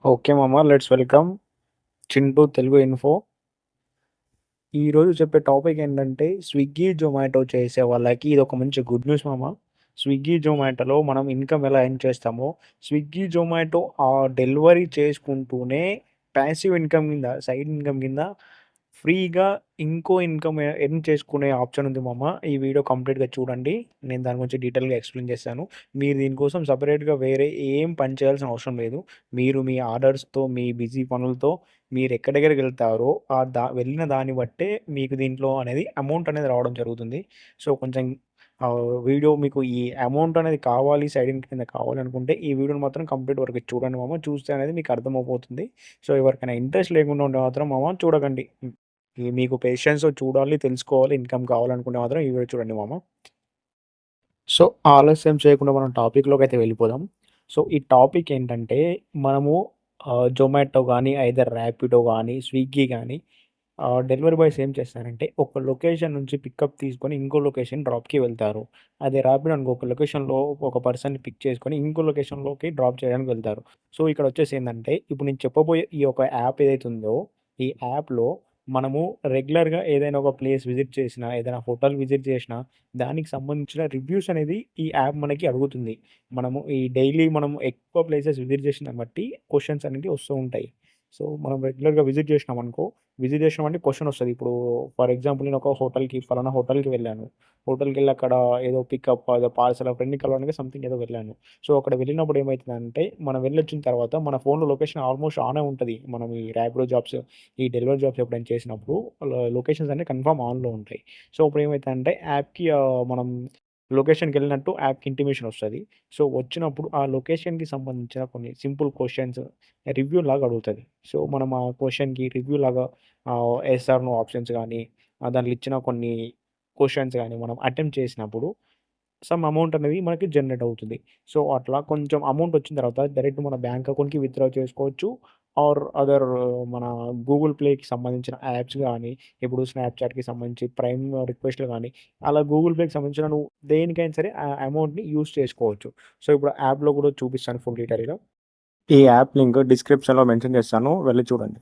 Okay మామ. Let's welcome Chintu Telugu info. ఈరోజు చెప్పే టాపిక్ ఏంటంటే స్విగ్గీ, జొమాటో చేసే వాళ్ళకి ఇదొక మంచి గుడ్ న్యూస్ మామ. స్విగ్గీ, జొమాటోలో మనం ఇన్‌కమ్ ఎలా ఎర్న్ చేస్తామో, స్విగ్గీ, జొమాటో డెలివరీ చేసుకుంటూనే పాసివ్ ఇన్‌కమ్ కింద, సైడ్ ఇన్‌కమ్ కింద ఫ్రీగా ఇంకో ఇన్‌కమ్ ఎర్న్ చేసుకునే ఆప్షన్ ఉంది మామ. ఈ వీడియో కంప్లీట్‌గా చూడండి. నేను దాని గురించి డీటెయిల్‌గా ఎక్స్‌ప్లెయిన్ చేస్తాను. మీరు దీనికోసం సెపరేట్‌గా వేరే ఏం పని చేయాల్సిన అవసరం లేదు. మీరు మీ ఆర్డర్స్‌తో, మీ బిజీ పనులతో మీరెక్కడెక్కడికెళ్తారో వెళ్ళిన దాన్ని బట్టే మీకు దీంట్లో అనేది అమౌంట్ అనేది రావడం జరుగుతుంది. సో, కొంచెం వీడియో మీకు ఈ అమౌంట్ అనేది కావాలి, సైడ్ ఇన్‌కమ్ కింద కావాలనుకుంటే ఈ వీడియోని మాత్రం కంప్లీట్ వరకు చూడండి మామ. చూస్తే అనేది మీకు అర్థమైపోతుంది. సో, ఎవరికైనా ఇంట్రెస్ట్ లేకుండా ఉంటే మాత్రం మామ చూడకండి. మీకు పేషెన్స్‌తో చూడాలి, తెలుసుకోవాలి, ఇన్‌కమ్ కావాలనుకుంటే మాత్రం ఈ వీడియో చూడండి మామ. సో, ఆలస్యం చేయకుండా మనం టాపిక్‌లోకైతే వెళ్ళిపోదాం. సో, ఈ టాపిక్ ఏంటంటే మనము జొమాటో గానీ, ఐదర్ ర్యాపిడో గానీ, స్విగ్గీ గానీ డెలివరీ బాయ్స్ ఏం చేస్తారంటే ఒక లొకేషన్ నుంచి పికప్ తీసుకొని ఇంకో లొకేషన్ డ్రాప్‌కి వెళ్తారు. అదే ర్యాపిడో అనుకో ఒక లొకేషన్‌లో ఒక పర్సన్‌ని పిక్ చేసుకొని ఇంకో లొకేషన్‌లోకి డ్రాప్ చేయడానికి వెళ్తారు. సో, ఇక్కడొచ్చేసి ఏందంటే ఇప్పుడు నేను చెప్పబోయే ఈ యొక్క యాప్ ఏదైతే ఉందో ఈ యాప్‌లో మనము రెగ్యులర్‌గా ఏదైనా ఒక ప్లేస్ విజిట్ చేసినా, ఏదైనా హోటల్ విజిట్ చేసినా దానికి సంబంధించిన రివ్యూస్ అనేది ఈ యాప్ మనకి అడుగుతుంది. మనము ఈ డైలీ మనం ఎక్కువ ప్లేసెస్ విజిట్ చేసిన బట్టి క్వెషన్స్ అనేటివి వస్తూ ఉంటాయి. సో, మనం రెగ్యులర్‌గా విజిట్ చేసినామంటే క్వెషనొస్తది. ఇప్పుడు ఫర్ ఎగ్జాంపుల్ నేను ఒక హోటల్‌కి పలానా హోటల్‌కి వెళ్ళాను. హోటల్‌కెళ్ళి అక్కడ ఏదో పికప్ ఏదో పార్సెల్ ఫ్రెండ్‌ని కలవడానికి సంథింగ్ ఏదో వెళ్ళాను. సో, అక్కడ వెళ్ళినప్పుడు ఏమైతదంటే మనం వెళ్ళొచ్చిన తర్వాత మన ఫోన్‌లో లొకేషన్ ఆల్‌మోస్ట్ ఆనే ఉంటది. మనం ఈ ర్యాపిడో జాబ్స్, ఈ డెలివరీ జాబ్స్ ఎప్పుడైనా చేసినప్పుడు లొకేషన్స్ అన్నీ కన్ఫర్మ్ ఆన్‌లో ఉంటాయి. సో, అప్పుడు ఏమైతదంటే యాప్‌కి మనం లొకేషన్‌కెళ్ళినట్టు యాప్‌కి ఇంటిమేషన్ ఒస్తది. సో, వచ్చినప్పుడు ఆ లొకేషన్‌కి సంబంధించిన కొన్ని సింపుల్ క్వెషన్స్ రివ్యూ లాగా అడుగుతది. సో, మనం ఆ క్వెషన్‌కి రివ్యూ లాగా యెస్ ఆర్ నో ఆప్షన్స్ గానీ, దాంట్లో ఇచ్చిన కొన్ని క్వెషన్స్ గానీ మనం అటెంప్ట్ చేసినప్పుడు సమ్ అమౌంట్ అనేది మనకి జనరేట్ అవుతుంది. సో, అట్లా కొంచెం అమౌంట్ వచ్చిన తర్వాత డైరెక్ట్ మన బ్యాంక్ అకౌంట్‌కి విత్‌డ్రా చేసుకోవచ్చు. ఆర్ అదర్ మన గూగుల్ ప్లేకి సంబంధించిన యాప్స్ గానీ, ఇప్పుడు స్నాప్‌చాట్‌కి సంబంధించి ప్రైమ్ రిక్వెస్ట్‌లు గానీ, అలా గూగుల్ ప్లేకి సంబంధించిన నువ్వు దేనికైనా సరే ఆ అమౌంట్‌ని యూజ్ చేసుకోవచ్చు. సో, ఇప్పుడు యాప్‌లో కూడా చూపిస్తాను ఫుల్ డీటెయిల్‌గా. ఈ యాప్ లింక్ డిస్క్రిప్షన్‌లో మెన్షన్ చేస్తాను. వెళ్లి చూడండి.